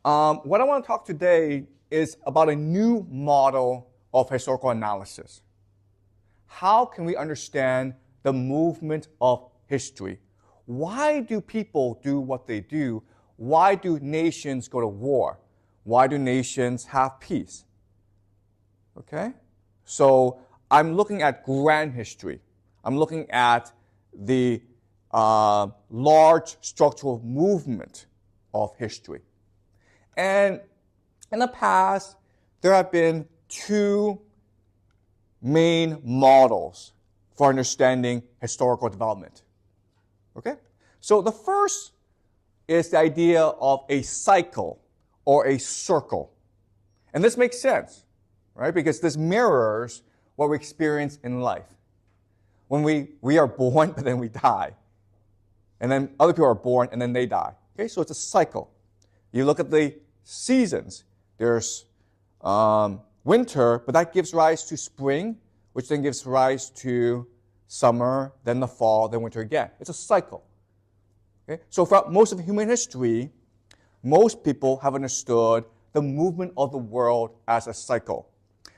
What I want to talk today is about a new model of historical analysis. How can we understand the movement of history? Why do people do what they do? Why do nations go to war? Why do nations have peace? Okay? So I'm looking at grand history. I'm looking at the large structural movement of history. And in the past, there have been two main models for understanding historical development. Okay? So the first is the idea of a cycle or a circle. And this makes sense, right? Because this mirrors what we experience in life. When we are born, but then we die. And then other people are born, and then they die. Okay? So it's a cycle. You look at the seasons. There's winter, but that gives rise to spring, which then gives rise to summer, then the fall, then winter again. It's a cycle. Okay? So throughout most of human history, most people have understood the movement of the world as a cycle.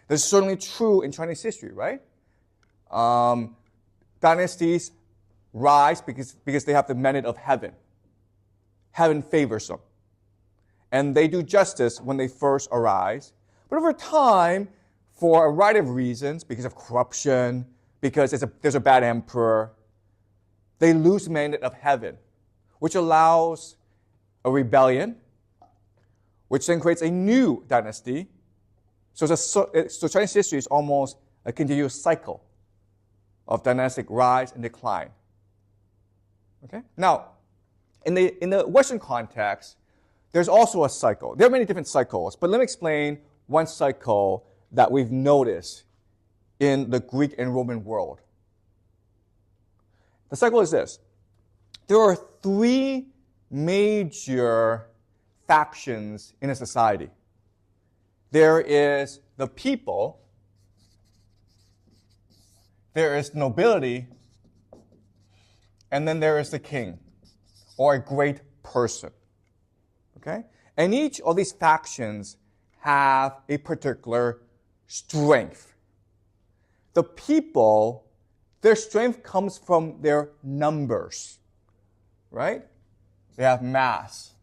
This is certainly true in Chinese history, right? Dynasties rise because they have the mandate of heaven. Heaven favors them. And they do justice when they first arise. But over time, for a variety of reasons, because of corruption, because there's a bad emperor, they lose the mandate of heaven, which allows a rebellion, which then creates a new dynasty. So Chinese history is almost a continuous cycle of dynastic rise and decline. Okay? Now, in the Western context, there's also a cycle. There are many different cycles, but let me explain one cycle that we've noticed in the Greek and Roman world. The cycle is this. There are three major factions in a society. There is the people, there is nobility, and then there is the king, or a great person. Okay? And each of these factions have a particular strength. The people, their strength comes from their numbers, right? They have mass.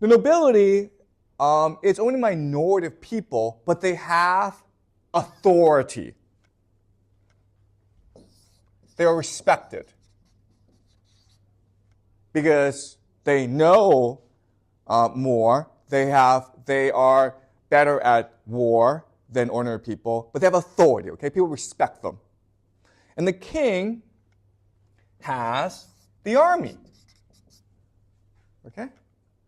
The nobility, it's only a minority of people, but they have authority. They are respected because they know more. They are better at war than ordinary people, but they have authority. Okay, people respect them. And the king has the army. Okay,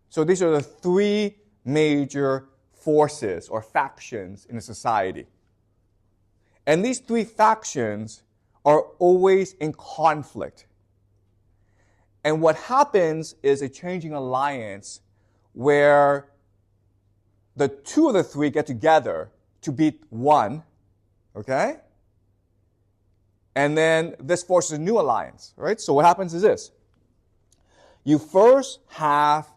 so these are the three major forces or factions in a society. And these three factions are always in conflict. And what happens is a changing alliance where the two of the three get together to beat one, okay? And then this forces a new alliance, right? So what happens is this. You first have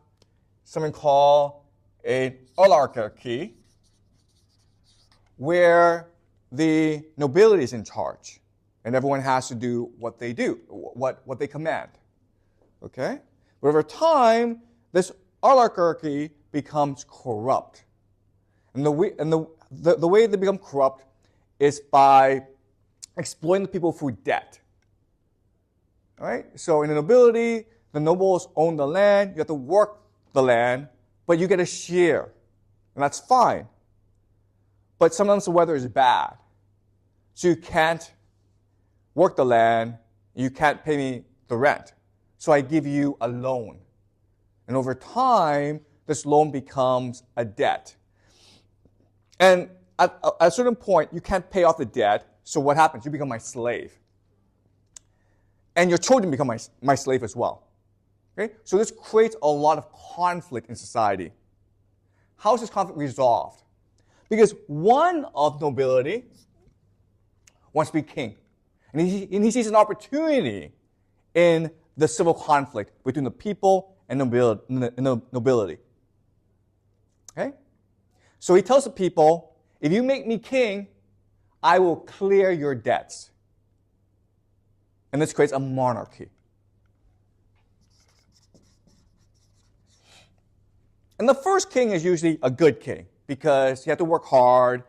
something called an oligarchy, where the nobility is in charge, and everyone has to do what they do, what they command. Okay? But over time, this oligarchy becomes corrupt. And the way they become corrupt is by exploiting the people through debt. All right? So in the nobility, the nobles own the land, you have to work the land, but you get a share. And that's fine. But sometimes the weather is bad. So you can't work the land, you can't pay me the rent. So I give you a loan. And over time, this loan becomes a debt. And at a certain point, you can't pay off the debt, so what happens? You become my slave. And your children become my slave as well. Okay? So this creates a lot of conflict in society. How is this conflict resolved? Because one of nobility wants to be king. And he sees an opportunity in the civil conflict between the people and nobility. Okay? So he tells the people, if you make me king, I will clear your debts. And this creates a monarchy. And the first king is usually a good king because he had to work hard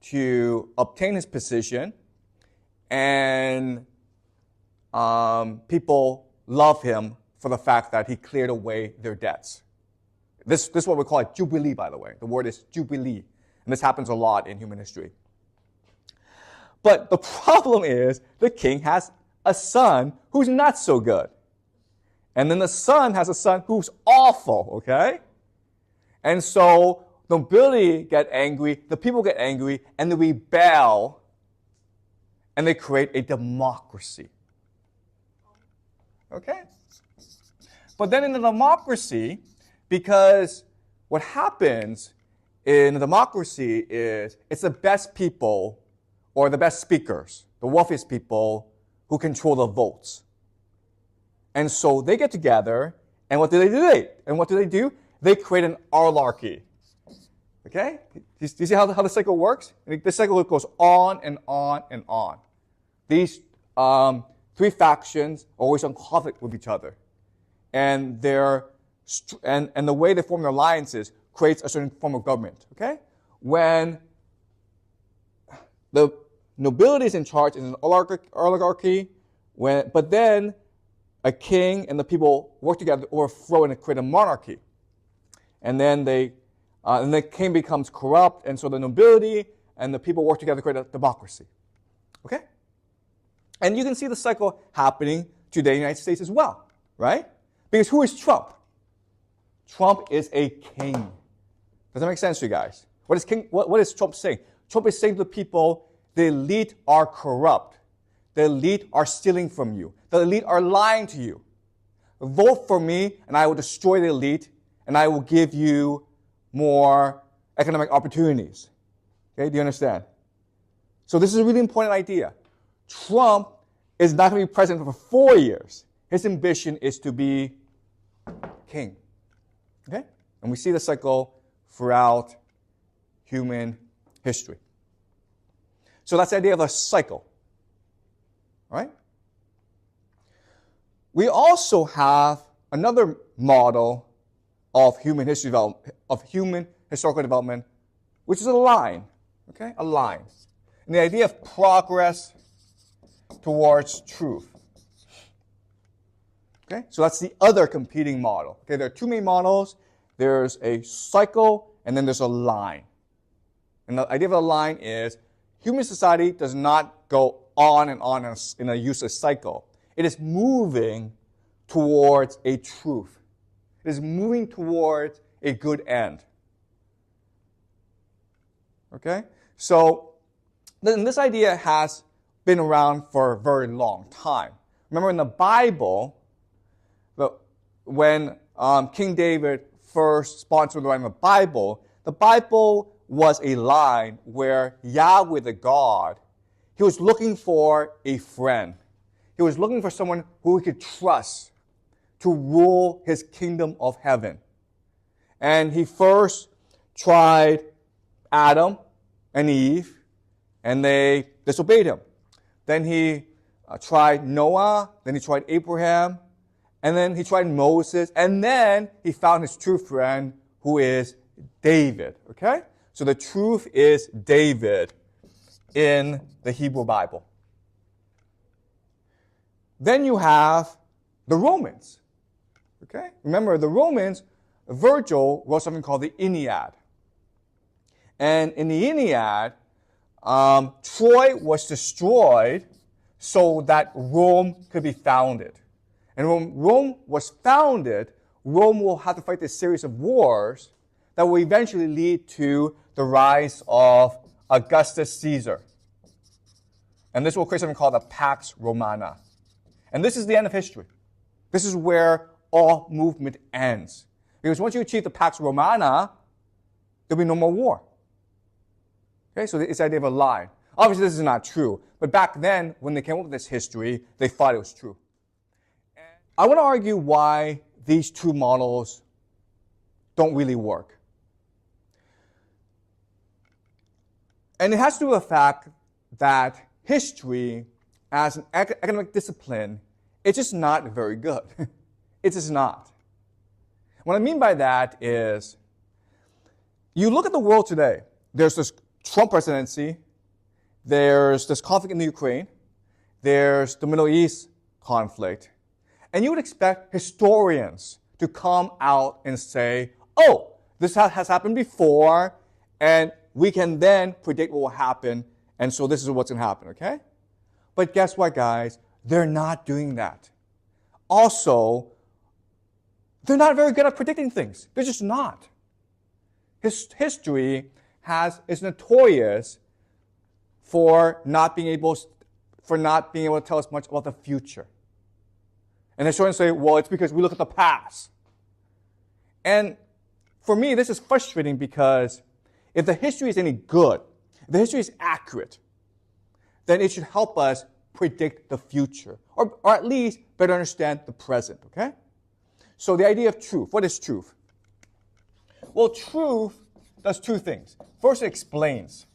to obtain his position, and people love him for the fact that he cleared away their debts. This is what we call a jubilee, by the way. The word is jubilee, and this happens a lot in human history. But the problem is the king has a son who's not so good. And then the son has a son who's awful, okay? And so nobility get angry, the people get angry, and they rebel, and they create a democracy. Okay? But then in the democracy, because what happens in a democracy is it's the best people or the best speakers, the wealthiest people who control the votes. And so they get together, and what do they do? They create an oligarchy. Okay? Do you see how the cycle works? The cycle goes on and on and on. These three factions are always in conflict with each other. And the way they form their alliances creates a certain form of government. Okay? When the nobility is in charge, it's an oligarchy. But then a king and the people work together to overthrow and create a monarchy. And then the king becomes corrupt, and so the nobility and the people work together to create a democracy. Okay? And you can see the cycle happening today in the United States as well, right? Because who is Trump? Trump is a king. Does that make sense to you guys? What is Trump saying? Trump is saying to the people, the elite are corrupt. The elite are stealing from you. The elite are lying to you. Vote for me, and I will destroy the elite, and I will give you more economic opportunities. Okay, do you understand? So this is a really important idea. Trump is not going to be president for 4 years. His ambition is to be king. Okay? And we see the cycle throughout human history. So that's the idea of a cycle. All right? We also have another model of human history development, of human historical development, which is a line. Okay? A line. And the idea of progress towards truth. Okay? So that's the other competing model. Okay, there are two main models. There's a cycle, and then there's a line. And the idea of a line is human society does not go on and on in a useless cycle. It is moving towards a truth. It is moving towards a good end. Okay? So then this idea has been around for a very long time. Remember in the Bible, when King David first sponsored the writing of the Bible was a line where Yahweh the God, he was looking for a friend. He was looking for someone who he could trust to rule his kingdom of heaven. And he first tried Adam and Eve, and they disobeyed him. Then he tried Noah, then he tried Abraham, and then he tried Moses, and then he found his true friend, who is David. Okay? So the truth is David in the Hebrew Bible. Then you have the Romans. Okay? Remember, the Romans, Virgil wrote something called the Aeneid. And in the Aeneid, Troy was destroyed so that Rome could be founded. And when Rome was founded, Rome will have to fight this series of wars that will eventually lead to the rise of Augustus Caesar. And this will create something called the Pax Romana. And this is the end of history. This is where all movement ends. Because once you achieve the Pax Romana, there'll be no more war. Okay, so it's the idea of a line. Obviously, this is not true. But back then, when they came up with this history, they thought it was true. And I want to argue why these two models don't really work. And it has to do with the fact that history, as an academic discipline, it's just not very good. It's just not. What I mean by that is, you look at the world today, there's this Trump presidency, there's this conflict in the Ukraine, there's the Middle East conflict, and you would expect historians to come out and say, oh, this has happened before, and we can then predict what will happen, and so this is what's going to happen, okay? But guess what, guys? They're not doing that. Also, they're not very good at predicting things. They're just not. History is notorious for not being able to tell us much about the future. And historians say, well, it's because we look at the past. And for me, this is frustrating because if the history is any good, if the history is accurate, then it should help us predict the future, or at least better understand the present, okay? So the idea of truth, what is truth? Well, truth does two things. First, it explains.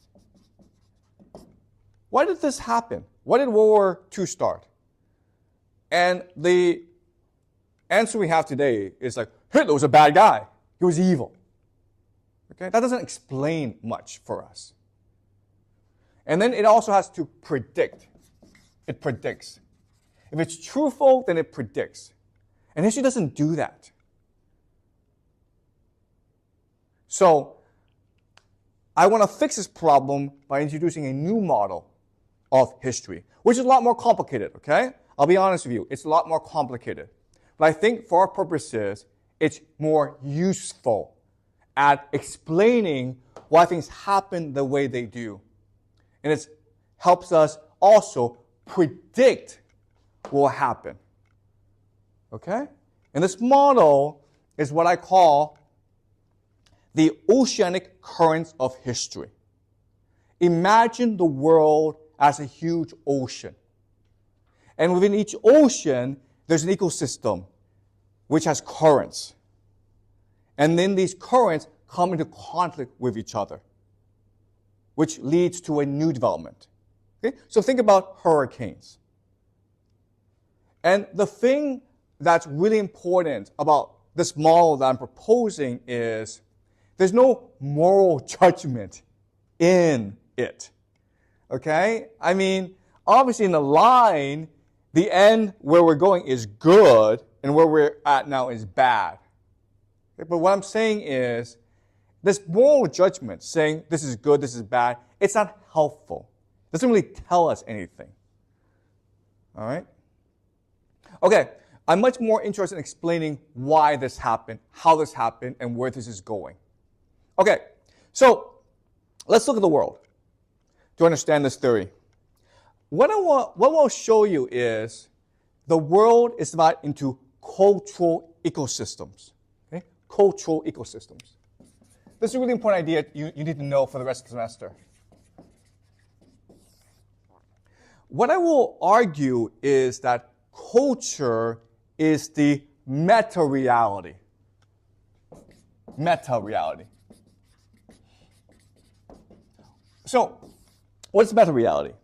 Why did this happen? Why did World War II start? And the answer we have today is like, Hitler was a bad guy. He was evil. Okay? That doesn't explain much for us. And then it also has to predict. It predicts. If it's truthful, then it predicts. And history doesn't do that. So I want to fix this problem by introducing a new model of history, which is a lot more complicated, okay? I'll be honest with you, it's a lot more complicated. But I think for our purposes, it's more useful at explaining why things happen the way they do. And it helps us also predict what will happen. Okay? And this model is what I call the Oceanic Currents of History. Imagine the world as a huge ocean. And within each ocean, there's an ecosystem which has currents. And then these currents come into conflict with each other, which leads to a new development. Okay? So think about hurricanes. And the thing that's really important about this model that I'm proposing is there's no moral judgment in it. Okay? I mean, obviously in the line, the end where we're going is good and where we're at now is bad. Okay? But what I'm saying is this moral judgment saying this is good, this is bad, it's not helpful. It doesn't really tell us anything. All right? Okay, I'm much more interested in explaining why this happened, how this happened, and where this is going. Okay, so let's look at the world to understand this theory. What I'll show you is the world is divided into cultural ecosystems. Okay? Cultural ecosystems. This is a really important idea you need to know for the rest of the semester. What I will argue is that culture is the meta-reality. Meta-reality. So, what's meta-reality?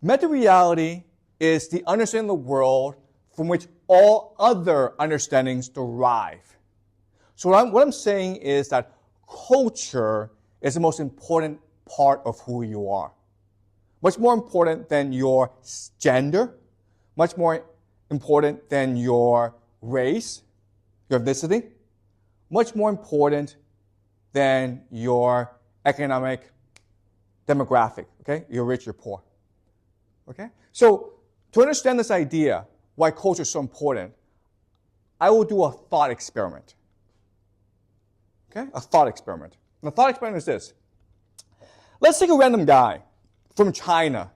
Meta-reality is the understanding of the world from which all other understandings derive. So what I'm saying is that culture is the most important part of who you are. Much more important than your gender, much more important than your race, your ethnicity, much more important than your economic demographic, okay? You're rich, you're poor, okay? So to understand this idea, why culture is so important, I will do a thought experiment, okay? A thought experiment. And the thought experiment is this. Let's take a random guy from China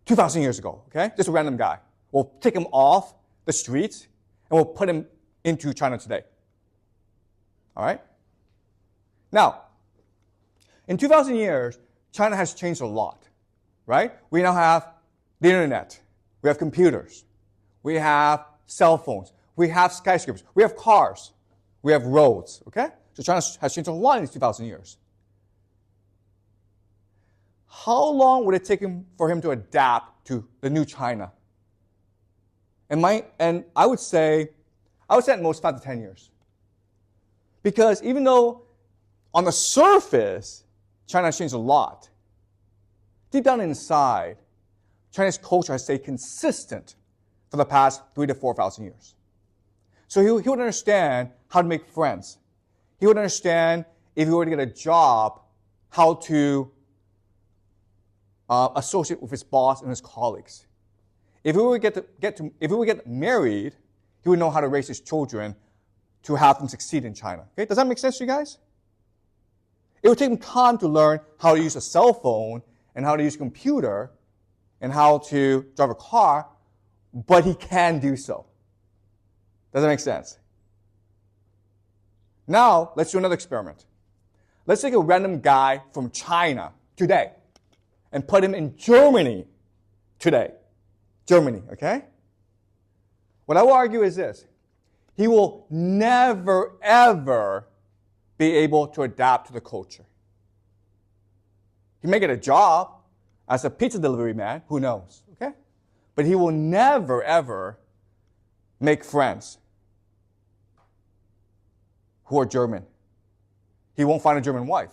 2,000 years ago, okay? Just a random guy. We'll take him off the streets and we'll put him into China today. All right? Now, in 2,000 years, China has changed a lot, right? We now have the internet. We have computers. We have cell phones. We have skyscrapers. We have cars. We have roads, okay? So China has changed a lot in these 2,000 years. How long would it take for him to adapt to the new China? And I would say at most 5 to 10 years. Because even though on the surface, China has changed a lot, deep down inside, Chinese culture has stayed consistent for the past 3,000 to 4,000 years. So he would understand how to make friends. He would understand if he were to get a job, how to associate with his boss and his colleagues. If he were to get married, he would know how to raise his children to have them succeed in China. Okay? Does that make sense to you guys? It would take him time to learn how to use a cell phone and how to use a computer and how to drive a car, but he can do so. Does that make sense? Now, let's do another experiment. Let's take a random guy from China today and put him in Germany today. Germany, okay? What I will argue is this. He will never, ever be able to adapt to the culture. He may get a job as a pizza delivery man, who knows, okay? But he will never, ever make friends who are German. He won't find a German wife.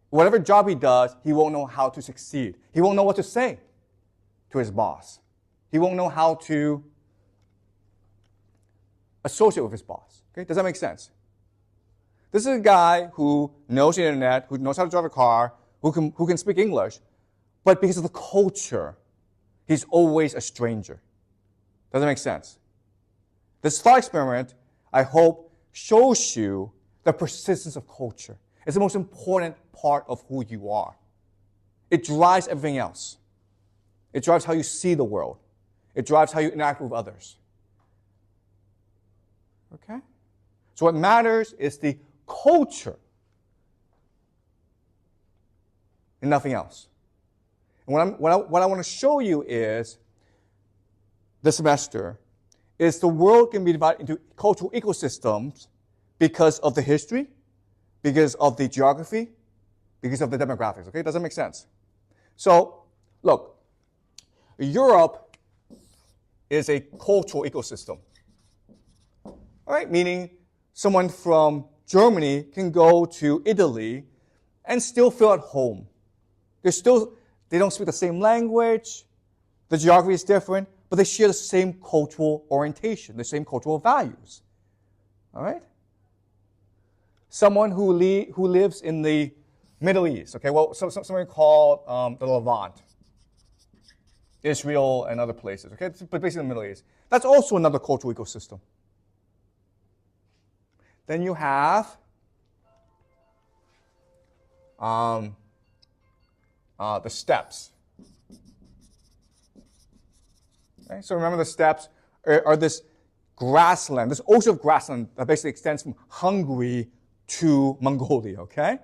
Whatever job he does, he won't know how to succeed. He won't know what to say to his boss. He won't know how to associate with his boss. Okay? Does that make sense? This is a guy who knows the internet, who knows how to drive a car, who can speak English, but because of the culture, he's always a stranger. Does that make sense? This thought experiment, I hope, shows you the persistence of culture. It's the most important part of who you are. It drives everything else. It drives how you see the world. It drives how you interact with others. Okay? So what matters is the culture and nothing else. And what I want to show you is, this semester, is the world can be divided into cultural ecosystems because of the history, because of the geography, because of the demographics. Okay, does that make sense? So, look, Europe is a cultural ecosystem. All right, meaning someone from Germany can go to Italy and still feel at home. They don't speak the same language, the geography is different, but they share the same cultural orientation, the same cultural values. All right? Someone who lives in the Middle East, okay, well, something called the Levant, Israel and other places, okay, but basically the Middle East. That's also another cultural ecosystem. Then you have the steppes. Okay? So remember, the steppes are this grassland, this ocean of grassland that basically extends from Hungary to Mongolia, okay?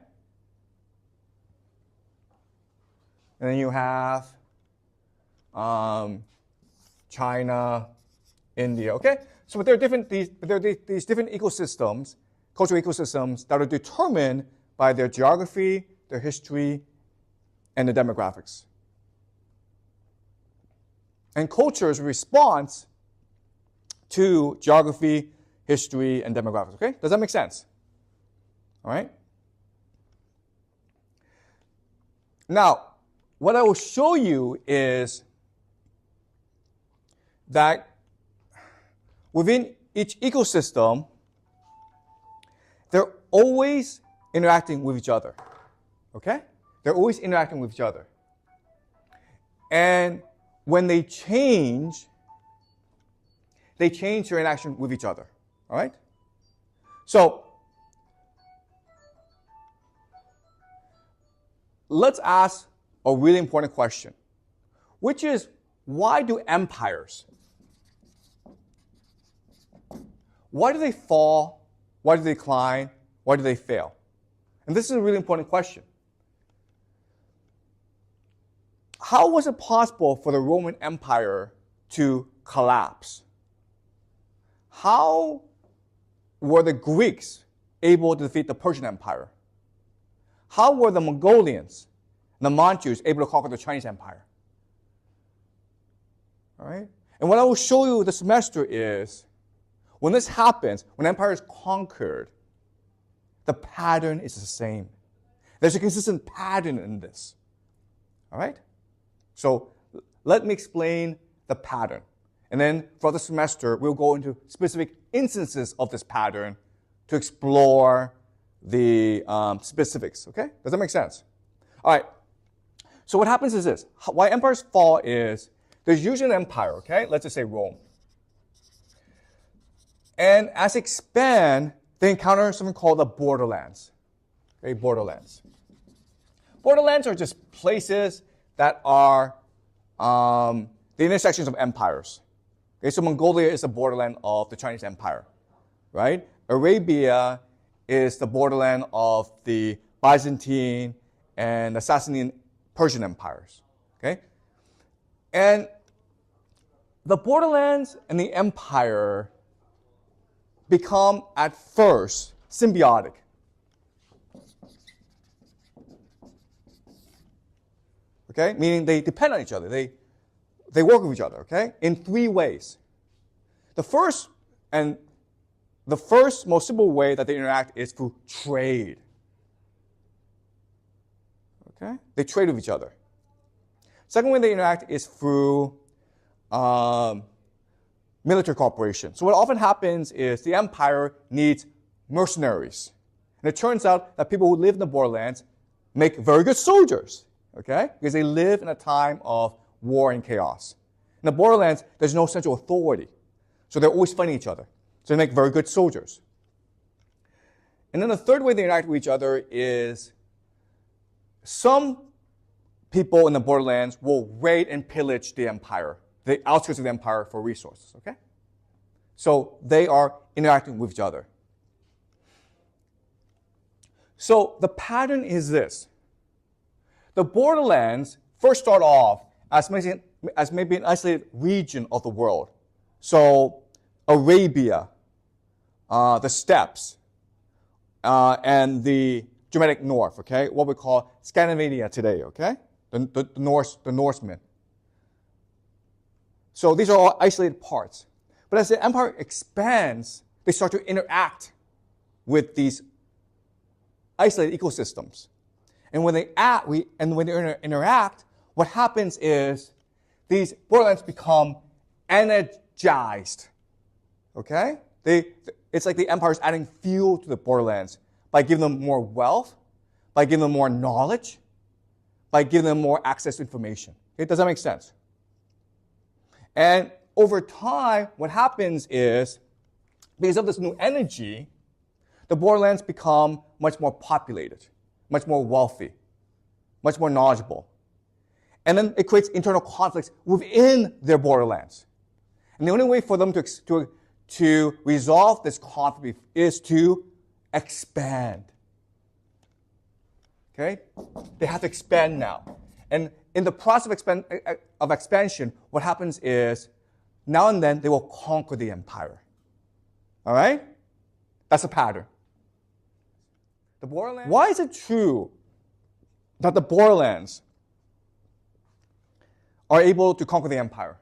And then you have China, India, okay? So but there are these different ecosystems, cultural ecosystems, that are determined by their geography, their history, and the demographics. And culture is a response to geography, history, and demographics, okay? Does that make sense? All right? Now, what I will show you is that within each ecosystem, they're always interacting with each other, okay? They're always interacting with each other. And when they change their interaction with each other, all right? So, let's ask a really important question, which is, why do empires, why do they fall, why do they decline, why do they fail? And this is a really important question. How was it possible for the Roman Empire to collapse. How were the Greeks able to defeat the Persian Empire? How were the Mongolians, the Manchus, able to conquer the Chinese Empire? All right? And what I will show you this semester is, when this happens, when empire is conquered, the pattern is the same. There's a consistent pattern in this. All right? So let me explain the pattern. And then for the semester, we'll go into specific instances of this pattern to explore the specifics. Okay? Does that make sense? All right. So what happens is this. Why empires fall is there's usually an empire, okay? Let's just say Rome. And as they expand, they encounter something called the borderlands. Okay, borderlands. Borderlands are just places that are the intersections of empires. Okay, so Mongolia is the borderland of the Chinese Empire, right? Arabia is the borderland of the Byzantine and the Sasanian Persian empires, okay? And the borderlands and the empire become, at first, symbiotic. Okay? Meaning they depend on each other. They work with each other, okay? In three ways. The first most simple way that they interact is through trade. Okay? They trade with each other. Second way they interact is through military cooperation. So what often happens is the empire needs mercenaries. And it turns out that people who live in the borderlands make very good soldiers, okay? Because they live in a time of war and chaos. In the borderlands, there's no central authority. So they're always fighting each other. So they make very good soldiers. And then the third way they interact with each other is some people in the borderlands will raid and pillage the empire, the outskirts of the empire, for resources, okay? So they are interacting with each other. So the pattern is this. The borderlands first start off as maybe an isolated region of the world. So Arabia, the steppes, and the Germanic North, okay? What we call Scandinavia today, okay? The Norsemen. So these are all isolated parts. But as the empire expands, they start to interact with these isolated ecosystems. And when they interact, what happens is these borderlands become energized. Okay? It's like the empire is adding fuel to the borderlands by giving them more wealth, by giving them more knowledge, by giving them more access to information. Okay? Does that make sense? And over time, what happens is, because of this new energy, the borderlands become much more populated, much more wealthy, much more knowledgeable. And then it creates internal conflicts within their borderlands. And the only way for them to resolve this conflict is to expand. Okay? They have to expand now. And in the process of expansion, what happens is, now and then, they will conquer the empire. All right? That's a pattern. The borderlands. Why is it true that the borderlands are able to conquer the empire?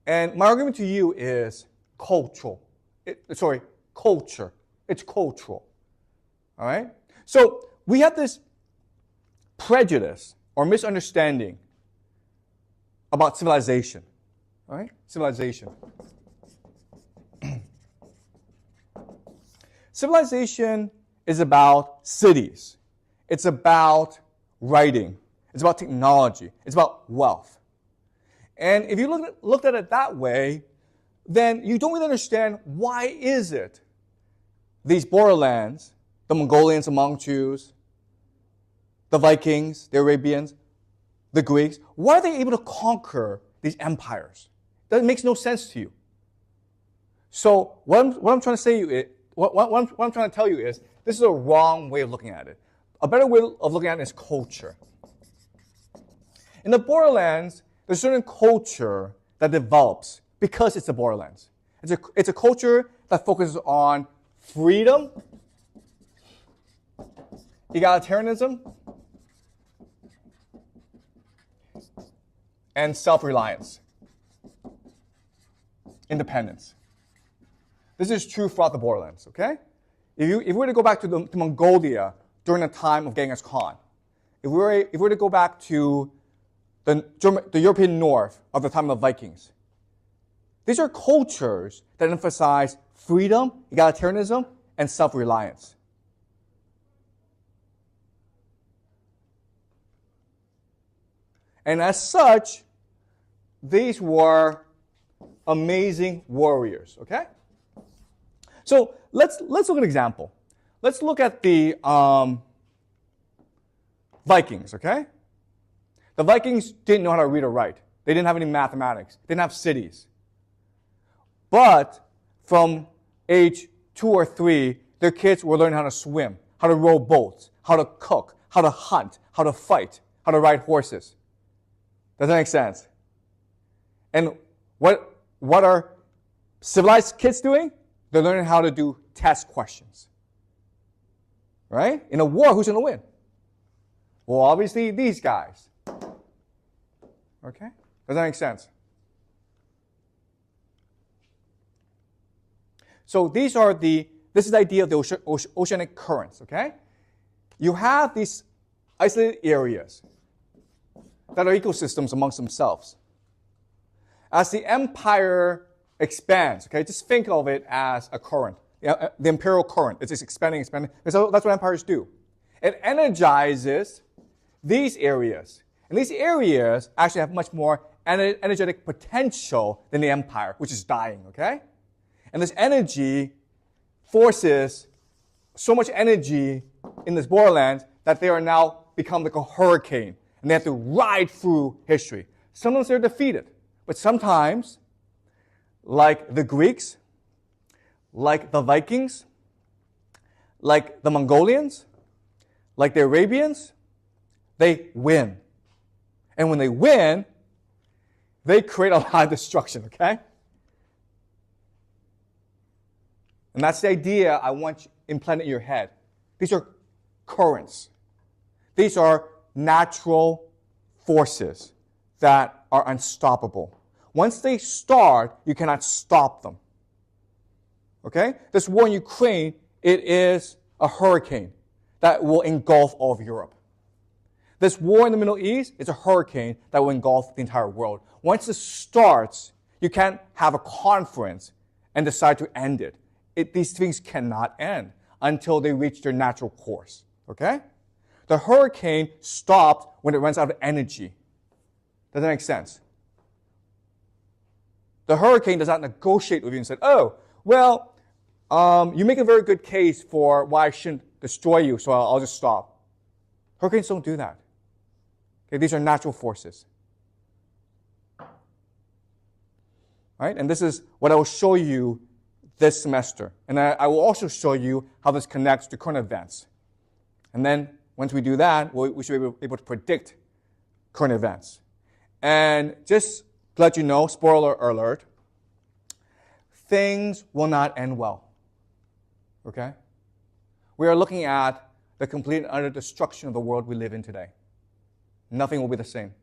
And my argument to you is cultural. Culture. It's cultural. All right? So we have this prejudice or misunderstanding about civilization. All right? Civilization. Civilization is about cities. It's about writing. It's about technology. It's about wealth. And if you looked at it that way, then you don't really understand why is it these borderlands, the Mongolians, the Manchus, the Vikings, the Arabians, the Greeks, why are they able to conquer these empires? That makes no sense to you. So what I'm trying to say to you is, what I'm trying to tell you is, this is a wrong way of looking at it. A better way of looking at it is culture. In the borderlands, there's a certain culture that develops because it's the borderlands. It's a culture that focuses on freedom, egalitarianism, and self-reliance, independence. This is true throughout the borderlands, okay? If we were to go back to Mongolia during the time of Genghis Khan, if we were to go back to the European North of the time of the Vikings, these are cultures that emphasize freedom, egalitarianism, and self-reliance. And as such, these were amazing warriors, okay? So let's look at an example. Let's look at the Vikings, okay? The Vikings didn't know how to read or write. They didn't have any mathematics. They didn't have cities. But from age 2 or 3, their kids were learning how to swim, how to row boats, how to cook, how to hunt, how to fight, how to ride horses. Does that make sense? And what are civilized kids doing? They're learning how to do test questions. Right? In a war, who's going to win? Well, obviously, these guys. Okay? Does that make sense? So this is the idea of the oceanic currents, okay? You have these isolated areas that are ecosystems amongst themselves. As the empire expands, okay, just think of it as a current, the imperial current. It's just expanding. So that's what empires do. It energizes these areas. And these areas actually have much more energetic potential than the empire, which is dying, okay? And this energy forces so much energy in this borderlands that they are now become like a hurricane. And they have to ride through history. Sometimes they're defeated. But sometimes, like the Greeks, like the Vikings, like the Mongolians, like the Arabians, they win. And when they win, they create a lot of destruction, okay? And that's the idea I want you implanted in your head. These are currents. These are natural forces that are unstoppable. Once they start, you cannot stop them. Okay? This war in Ukraine, it is a hurricane that will engulf all of Europe. This war in the Middle East is a hurricane that will engulf the entire world. Once it starts, you can't have a conference and decide to end it. These things cannot end until they reach their natural course. Okay? The hurricane stopped when it runs out of energy. Does that make sense? The hurricane does not negotiate with you and say, oh, well, you make a very good case for why I shouldn't destroy you, so I'll just stop. Hurricanes don't do that. Okay, these are natural forces. Right? And this is what I will show you this semester. And I will also show you how this connects to current events. And then once we do that, we should be able to predict current events. And just to let you know, spoiler alert, things will not end well. Okay? We are looking at the complete and utter destruction of the world we live in today. Nothing will be the same.